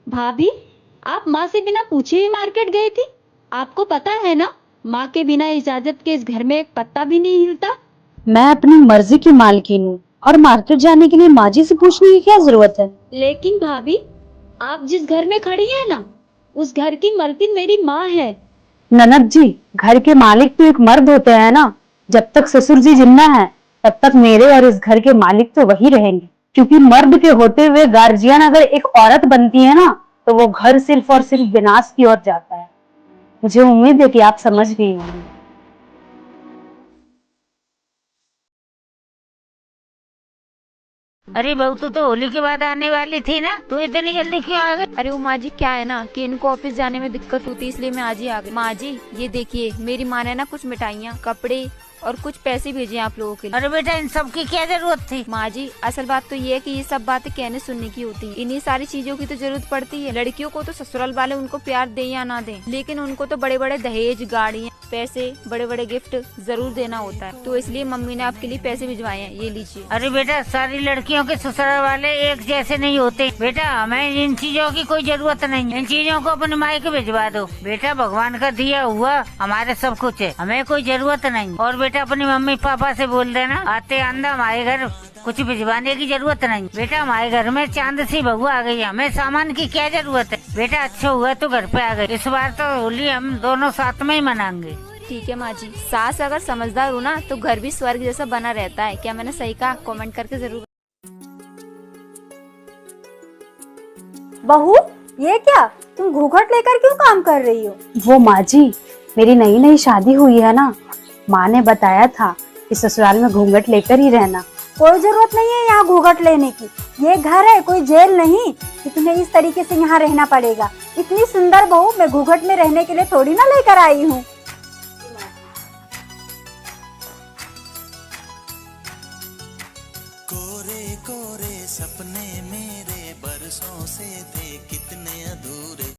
भाभी, आप माँ से बिना पूछे ही मार्केट गई थी। आपको पता है ना, माँ के बिना इजाजत के इस घर में एक पत्ता भी नहीं हिलता। मैं अपनी मर्जी की मालकिन हूँ और मार्केट जाने के लिए माँ जी से पूछने की क्या जरूरत है। लेकिन भाभी, आप जिस घर में खड़ी है ना, उस घर की मालकिन मेरी माँ है। ननद जी, घर के मालिक तो एक मर्द होते हैं ना। जब तक ससुर जी जिंदा है तब तक मेरे और इस घर के मालिक तो वही रहेंगे, क्योंकि मर्द के होते हुए गार्जियन अगर एक औरत बनती है ना तो वो घर सिर्फ और सिर्फ विनाश की ओर जाता है। मुझे उम्मीद है कि आप समझ गई होंगी। अरे बहू तो होली के बाद आने वाली थी ना, तू इतनी जल्दी क्यों आ गई? अरे वो माँ जी क्या है ना कि इनको ऑफिस जाने में दिक्कत होती है, इसलिए मैं आज ही आ गई। माँ जी ये देखिए, मेरी माँ ने ना कुछ मिठाइयाँ, कपड़े और कुछ पैसे भेजे हैं आप लोगों के लिए। अरे बेटा, इन सब की क्या जरूरत थी? माँ जी असल बात तो ये है कि ये सब बातें कहने सुनने की होती है। इन्हीं सारी चीजों की तो जरूरत पड़ती है। लड़कियों को तो ससुराल वाले उनको प्यार दे या ना दे, लेकिन उनको तो बड़े बड़े दहेज, गाड़ियाँ, पैसे, बड़े बड़े गिफ्ट जरूर देना होता है। तो इसलिए मम्मी ने आपके लिए पैसे भिजवाए हैं, ये लीजिए। अरे बेटा, सारी लड़कियों के ससुराल वाले एक जैसे नहीं होते बेटा। हमें इन चीजों की कोई जरूरत नहीं। इन चीजों को अपने मायके भिजवा दो बेटा। भगवान का दिया हुआ हमारे सब कुछ है, हमें कोई जरूरत नहीं। और बेटा अपनी मम्मी पापा से बोल देना आते अंदर हमारे घर कुछ भिजवाने की जरूरत नहीं बेटा। हमारे घर में चांद सी बहू आ गई, हमें सामान की क्या जरूरत है बेटा। अच्छा हुआ तो घर पे आ गई। इस बार तो होली हम दोनों साथ में ही मनाएंगे। ठीक है माँ जी, सास अगर समझदार हो ना तो घर भी स्वर्ग जैसा बना रहता है। क्या मैंने सही कहा? कमेंट करके जरूर। बहू, ये क्या तुम घूंघट लेकर क्यों काम कर रही हो? वो माँ जी, मेरी नई नई शादी हुई है ना, माँ ने बताया था कि ससुराल में घूंघट लेकर ही रहना। कोई जरूरत नहीं है यहाँ घूंघट लेने की। ये घर है, कोई जेल नहीं कि तुम्हें इस तरीके से यहाँ रहना पड़ेगा। इतनी सुंदर बहू मैं घूंघट में रहने के लिए थोड़ी ना लेकर आई हूँ। कोरे कोरे सपने मेरे बरसों से थे कितने अधूरे।